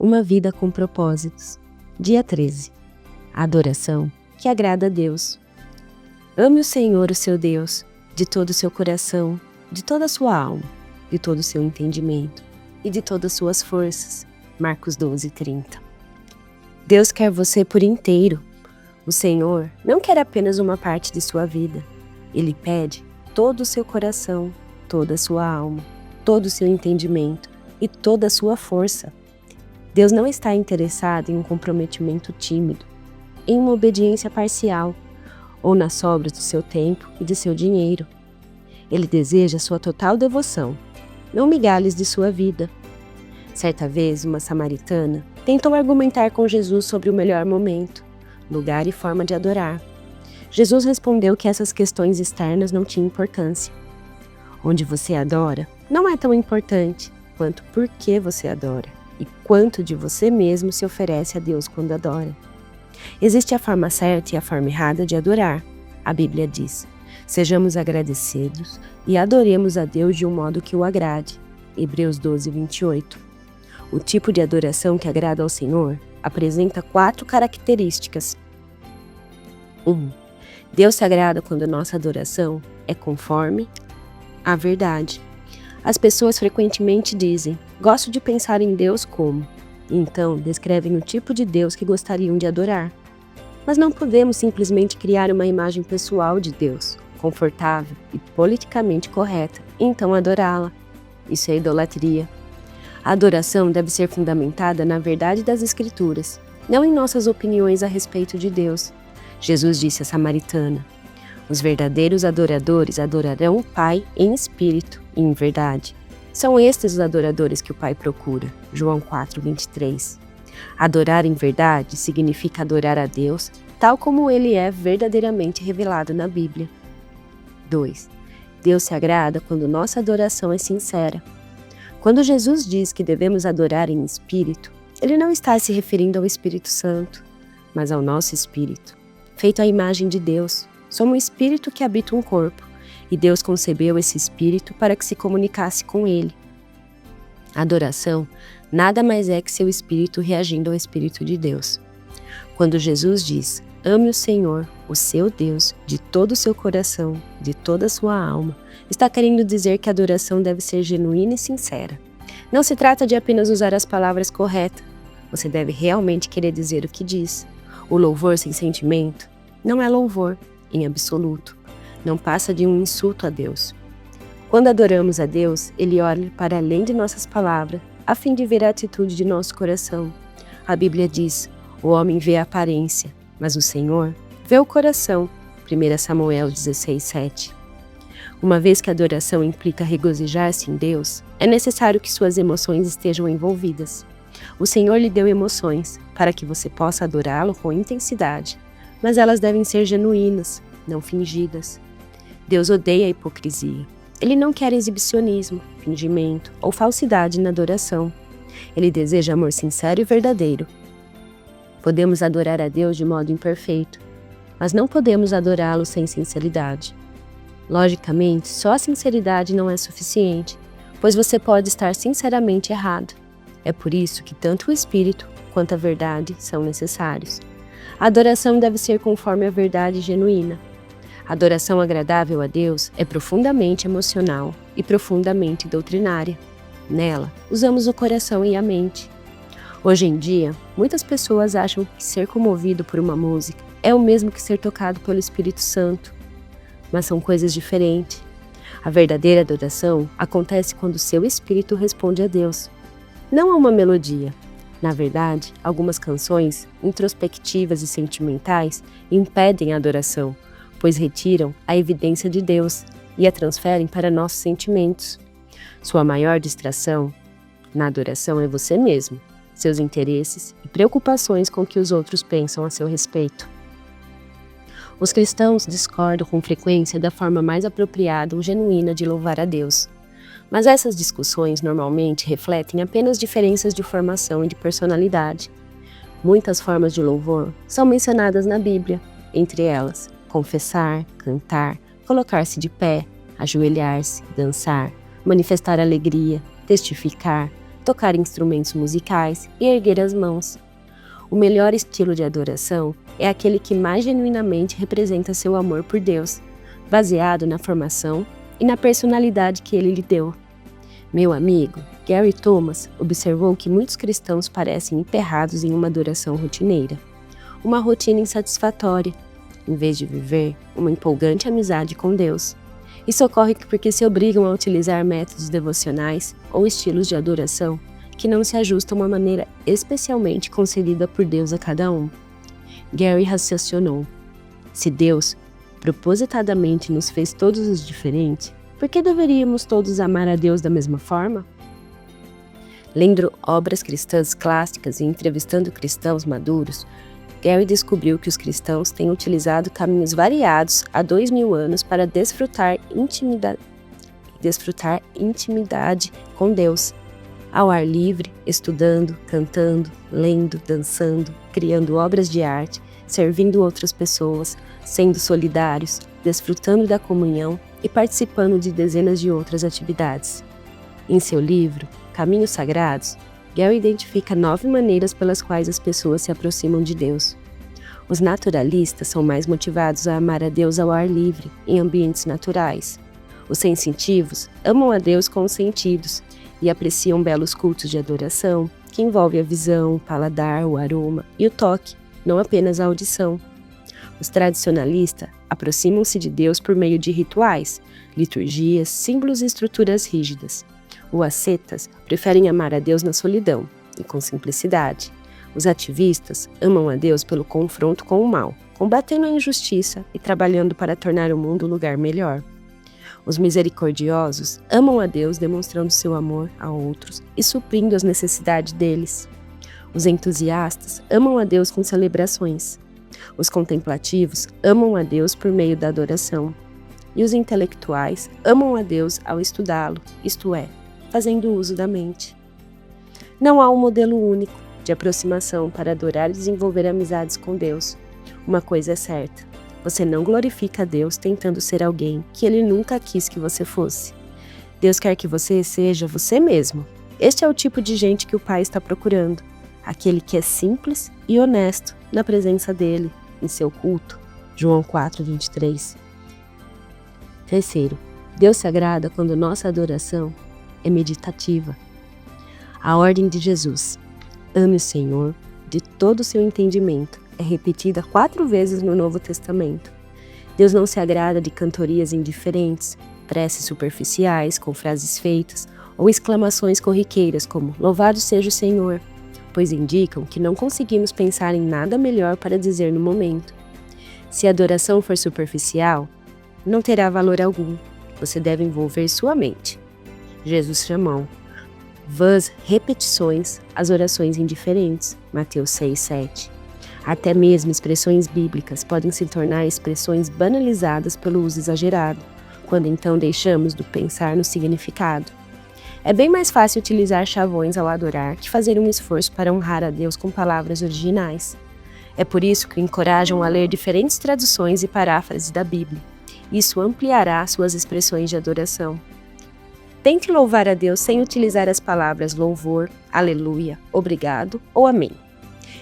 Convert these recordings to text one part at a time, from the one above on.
Uma vida com propósitos. Dia 13. A adoração que agrada a Deus. Ame o Senhor, o seu Deus, de todo o seu coração, de toda a sua alma, de todo o seu entendimento e de todas as suas forças. Marcos 12:30. Deus quer você por inteiro. O Senhor não quer apenas uma parte de sua vida. Ele pede todo o seu coração, toda a sua alma, todo o seu entendimento e toda a sua força. Deus não está interessado em um comprometimento tímido, em uma obediência parcial ou nas sobras do seu tempo e de seu dinheiro. Ele deseja sua total devoção, não migalhas de sua vida. Certa vez, uma samaritana tentou argumentar com Jesus sobre o melhor momento, lugar e forma de adorar. Jesus respondeu que essas questões externas não tinham importância. Onde você adora não é tão importante quanto por que você adora e quanto de você mesmo se oferece a Deus quando adora. Existe a forma certa e a forma errada de adorar. A Bíblia diz: sejamos agradecidos e adoremos a Deus de um modo que o agrade. Hebreus 12:28. O tipo de adoração que agrada ao Senhor apresenta 4 características. 1. Deus se agrada quando nossa adoração é conforme a verdade. As pessoas frequentemente dizem: gosto de pensar em Deus como. E então descrevem o tipo de Deus que gostariam de adorar. Mas não podemos simplesmente criar uma imagem pessoal de Deus, confortável e politicamente correta, e então adorá-la. Isso é idolatria. A adoração deve ser fundamentada na verdade das Escrituras, não em nossas opiniões a respeito de Deus. Jesus disse à samaritana: os verdadeiros adoradores adorarão o Pai em espírito e em verdade. São estes os adoradores que o Pai procura. João 4:23. Adorar em verdade significa adorar a Deus tal como Ele é verdadeiramente revelado na Bíblia. 2. Deus se agrada quando nossa adoração é sincera. Quando Jesus diz que devemos adorar em espírito, Ele não está se referindo ao Espírito Santo, mas ao nosso espírito, feito à imagem de Deus. Somos um espírito que habita um corpo, e Deus concebeu esse espírito para que se comunicasse com ele. A adoração nada mais é que seu espírito reagindo ao Espírito de Deus. Quando Jesus diz: ame o Senhor, o seu Deus, de todo o seu coração, de toda a sua alma, está querendo dizer que a adoração deve ser genuína e sincera. Não se trata de apenas usar as palavras corretas. Você deve realmente querer dizer o que diz. O louvor sem sentimento não é louvor, em absoluto. Não passa de um insulto a Deus. Quando adoramos a Deus, Ele olha para além de nossas palavras, a fim de ver a atitude de nosso coração. A Bíblia diz: o homem vê a aparência, mas o Senhor vê o coração. 1 Samuel 16:7. Uma vez que a adoração implica regozijar-se em Deus, é necessário que suas emoções estejam envolvidas. O Senhor lhe deu emoções para que você possa adorá-lo com intensidade, mas elas devem ser genuínas, não fingidas. Deus odeia a hipocrisia. Ele não quer exibicionismo, fingimento ou falsidade na adoração. Ele deseja amor sincero e verdadeiro. Podemos adorar a Deus de modo imperfeito, mas não podemos adorá-lo sem sinceridade. Logicamente, só a sinceridade não é suficiente, pois você pode estar sinceramente errado. É por isso que tanto o Espírito quanto a verdade são necessários. A adoração deve ser conforme a verdade genuína. A adoração agradável a Deus é profundamente emocional e profundamente doutrinária. Nela, usamos o coração e a mente. Hoje em dia, muitas pessoas acham que ser comovido por uma música é o mesmo que ser tocado pelo Espírito Santo. Mas são coisas diferentes. A verdadeira adoração acontece quando seu espírito responde a Deus, não a uma melodia. Na verdade, algumas canções introspectivas e sentimentais impedem a adoração, pois retiram a evidência de Deus e a transferem para nossos sentimentos. Sua maior distração na adoração é você mesmo, seus interesses e preocupações com o que os outros pensam a seu respeito. Os cristãos discordam com frequência da forma mais apropriada ou genuína de louvar a Deus. Mas essas discussões normalmente refletem apenas diferenças de formação e de personalidade. Muitas formas de louvor são mencionadas na Bíblia, entre elas confessar, cantar, colocar-se de pé, ajoelhar-se, dançar, manifestar alegria, testificar, tocar instrumentos musicais e erguer as mãos. O melhor estilo de adoração é aquele que mais genuinamente representa seu amor por Deus, baseado na formação e na personalidade que ele lhe deu. Meu amigo, Gary Thomas, observou que muitos cristãos parecem emperrados em uma adoração rotineira, uma rotina insatisfatória, em vez de viver uma empolgante amizade com Deus. Isso ocorre porque se obrigam a utilizar métodos devocionais ou estilos de adoração que não se ajustam à maneira especialmente concedida por Deus a cada um. Gary raciocinou: se Deus propositadamente nos fez todos os diferentes, por que deveríamos todos amar a Deus da mesma forma? Lendo obras cristãs clássicas e entrevistando cristãos maduros, Gary descobriu que os cristãos têm utilizado caminhos variados há 2000 anos para desfrutar intimidade com Deus. Ao ar livre, estudando, cantando, lendo, dançando, criando obras de arte, servindo outras pessoas, sendo solidários, desfrutando da comunhão e participando de dezenas de outras atividades. Em seu livro, Caminhos Sagrados, Gary identifica 9 maneiras pelas quais as pessoas se aproximam de Deus. Os naturalistas são mais motivados a amar a Deus ao ar livre, em ambientes naturais. Os sensitivos amam a Deus com os sentidos e apreciam belos cultos de adoração, que envolvem a visão, o paladar, o aroma e o toque, não apenas a audição. Os tradicionalistas aproximam-se de Deus por meio de rituais, liturgias, símbolos e estruturas rígidas. Os ascetas preferem amar a Deus na solidão e com simplicidade. Os ativistas amam a Deus pelo confronto com o mal, combatendo a injustiça e trabalhando para tornar o mundo um lugar melhor. Os misericordiosos amam a Deus demonstrando seu amor a outros e suprindo as necessidades deles. Os entusiastas amam a Deus com celebrações. Os contemplativos amam a Deus por meio da adoração. E os intelectuais amam a Deus ao estudá-lo, isto é, fazendo uso da mente. Não há um modelo único de aproximação para adorar e desenvolver amizades com Deus. Uma coisa é certa: você não glorifica a Deus tentando ser alguém que Ele nunca quis que você fosse. Deus quer que você seja você mesmo. Este é o tipo de gente que o Pai está procurando. Aquele que é simples e honesto na presença dEle, em seu culto. João 4:23. Terceiro, Deus se agrada quando nossa adoração é meditativa. A ordem de Jesus: ame o Senhor de todo o seu entendimento, é repetida 4 vezes no Novo Testamento. Deus não se agrada de cantorias indiferentes, preces superficiais com frases feitas ou exclamações corriqueiras como "Louvado seja o Senhor", pois indicam que não conseguimos pensar em nada melhor para dizer no momento. Se a adoração for superficial, não terá valor algum. Você deve envolver sua mente. Jesus chamou vãs repetições às orações indiferentes. Mateus 6:7. Até mesmo expressões bíblicas podem se tornar expressões banalizadas pelo uso exagerado, quando então deixamos de pensar no significado. É bem mais fácil utilizar chavões ao adorar que fazer um esforço para honrar a Deus com palavras originais. É por isso que encorajam a ler diferentes traduções e paráfrases da Bíblia. Isso ampliará suas expressões de adoração. Tente louvar a Deus sem utilizar as palavras louvor, aleluia, obrigado ou amém.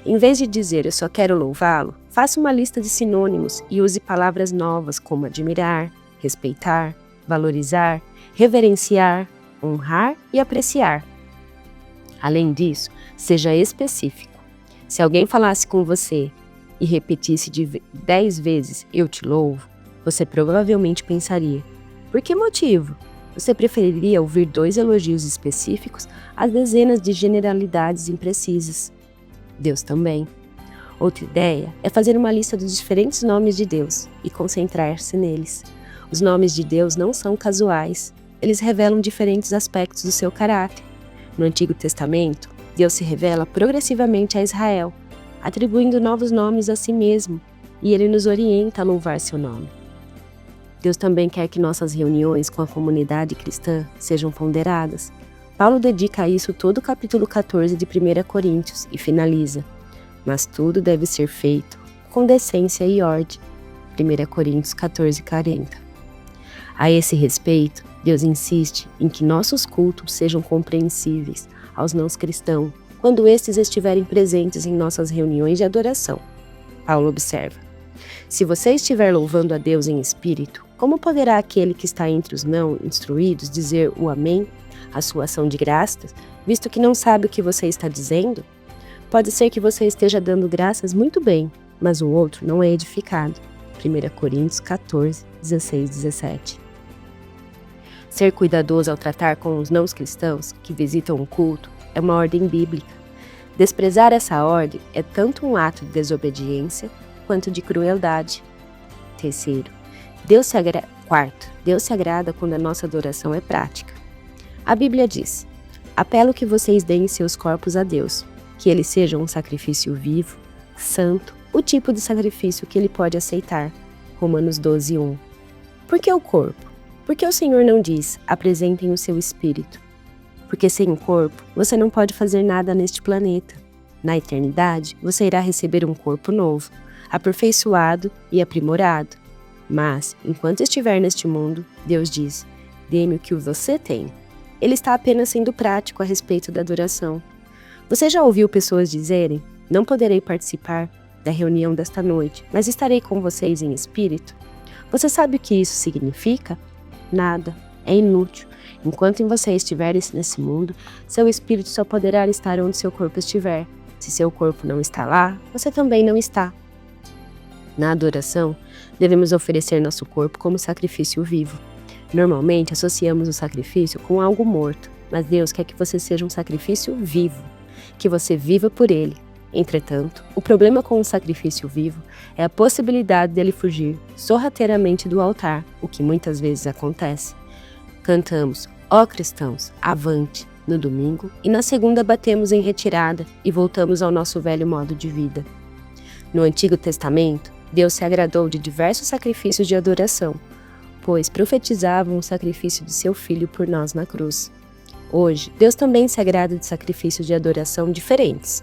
Em vez de dizer "eu só quero louvá-lo", faça uma lista de sinônimos e use palavras novas como admirar, respeitar, valorizar, reverenciar, honrar e apreciar. Além disso, seja específico. Se alguém falasse com você e repetisse 10 vezes "eu te louvo", você provavelmente pensaria: por que motivo? Você preferiria ouvir 2 elogios específicos às dezenas de generalidades imprecisas. Deus também. Outra ideia é fazer uma lista dos diferentes nomes de Deus e concentrar-se neles. Os nomes de Deus não são casuais. Eles revelam diferentes aspectos do seu caráter. No Antigo Testamento, Deus se revela progressivamente a Israel, atribuindo novos nomes a si mesmo, e Ele nos orienta a louvar seu nome. Deus também quer que nossas reuniões com a comunidade cristã sejam ponderadas. Paulo dedica a isso todo o capítulo 14 de 1 Coríntios e finaliza: mas tudo deve ser feito com decência e ordem. 1 Coríntios 14:40. A esse respeito, Deus insiste em que nossos cultos sejam compreensíveis aos não cristãos, quando estes estiverem presentes em nossas reuniões de adoração. Paulo observa: se você estiver louvando a Deus em espírito, como poderá aquele que está entre os não instruídos dizer o amém, a sua ação de graças, visto que não sabe o que você está dizendo? Pode ser que você esteja dando graças muito bem, mas o outro não é edificado. 1 Coríntios 14, 16, 17. Ser cuidadoso ao tratar com os não cristãos que visitam o culto é uma ordem bíblica. Desprezar essa ordem é tanto um ato de desobediência quanto de crueldade. Terceiro, Deus se agrada quando a nossa adoração é prática. A Bíblia diz: apelo que vocês deem seus corpos a Deus, que eles sejam um sacrifício vivo, santo, o tipo de sacrifício que ele pode aceitar. Romanos 12, 1. Por que o corpo? Porque o Senhor não diz: apresentem o seu espírito. Porque sem o corpo, você não pode fazer nada neste planeta. Na eternidade, você irá receber um corpo novo, aperfeiçoado e aprimorado. Mas, enquanto estiver neste mundo, Deus diz: dê-me o que você tem. Ele está apenas sendo prático a respeito da adoração. Você já ouviu pessoas dizerem: não poderei participar da reunião desta noite, mas estarei com vocês em espírito? Você sabe o que isso significa? Nada. É inútil. Enquanto você estiver nesse mundo, seu espírito só poderá estar onde seu corpo estiver. Se seu corpo não está lá, você também não está. Na adoração, devemos oferecer nosso corpo como sacrifício vivo. Normalmente associamos o sacrifício com algo morto, mas Deus quer que você seja um sacrifício vivo, que você viva por Ele. Entretanto, o problema com o sacrifício vivo é a possibilidade dele fugir sorrateiramente do altar, o que muitas vezes acontece. Cantamos: ó cristãos, avante, no domingo, e na segunda batemos em retirada e voltamos ao nosso velho modo de vida. No Antigo Testamento, Deus se agradou de diversos sacrifícios de adoração, pois profetizavam o sacrifício de seu Filho por nós na cruz. Hoje, Deus também se agrada de sacrifícios de adoração diferentes: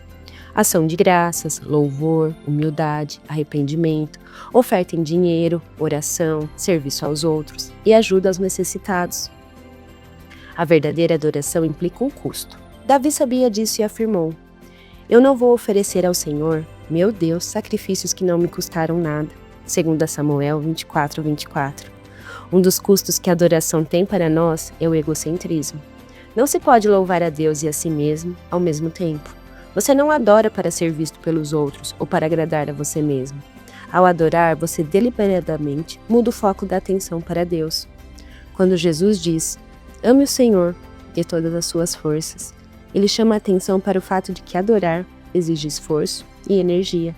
ação de graças, louvor, humildade, arrependimento, oferta em dinheiro, oração, serviço aos outros e ajuda aos necessitados. A verdadeira adoração implica um custo. Davi sabia disso e afirmou: eu não vou oferecer ao Senhor, meu Deus, sacrifícios que não me custaram nada. 2 Samuel 24, 24. Um dos custos que a adoração tem para nós é o egocentrismo. Não se pode louvar a Deus e a si mesmo ao mesmo tempo. Você não adora para ser visto pelos outros ou para agradar a você mesmo. Ao adorar, você deliberadamente muda o foco da atenção para Deus. Quando Jesus diz: ame o Senhor de todas as suas forças, ele chama a atenção para o fato de que adorar exige esforço e energia.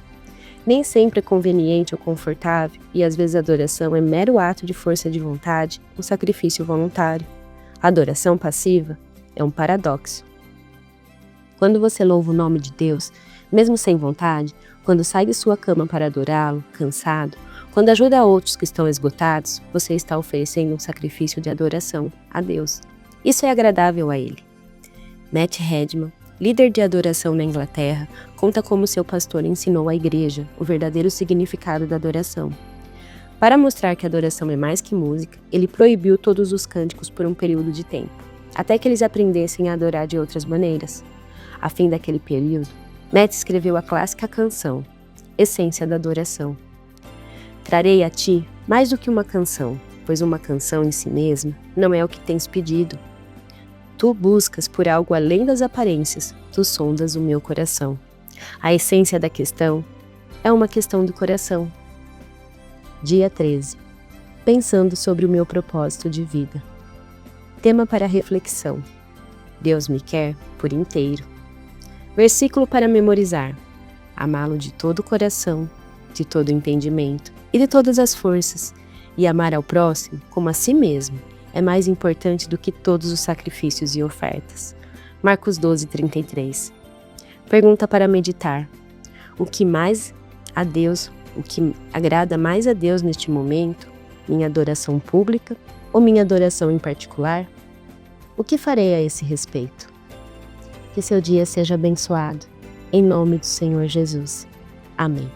Nem sempre é conveniente ou confortável, e às vezes a adoração é mero ato de força de vontade, um sacrifício voluntário. A adoração passiva é um paradoxo. Quando você louva o nome de Deus, mesmo sem vontade, quando sai de sua cama para adorá-lo, cansado, quando ajuda outros que estão esgotados, você está oferecendo um sacrifício de adoração a Deus. Isso é agradável a Ele. Matt Redman, líder de adoração na Inglaterra, conta como seu pastor ensinou à igreja o verdadeiro significado da adoração. Para mostrar que a adoração é mais que música, ele proibiu todos os cânticos por um período de tempo, até que eles aprendessem a adorar de outras maneiras. A fim daquele período, Matt escreveu a clássica canção, Essência da Adoração. Trarei a ti mais do que uma canção, pois uma canção em si mesma não é o que tens pedido. Tu buscas por algo além das aparências, tu sondas o meu coração. A essência da questão é uma questão do coração. Dia 13. Pensando sobre o meu propósito de vida. Tema para reflexão: Deus me quer por inteiro. Versículo para memorizar: amá-lo de todo o coração, de todo o entendimento e de todas as forças, e amar ao próximo como a si mesmo é mais importante do que todos os sacrifícios e ofertas. Marcos 12, 33. Pergunta para meditar: o que agrada mais a Deus neste momento? Minha adoração pública ou minha adoração em particular? O que farei a esse respeito? Que seu dia seja abençoado. Em nome do Senhor Jesus. Amém.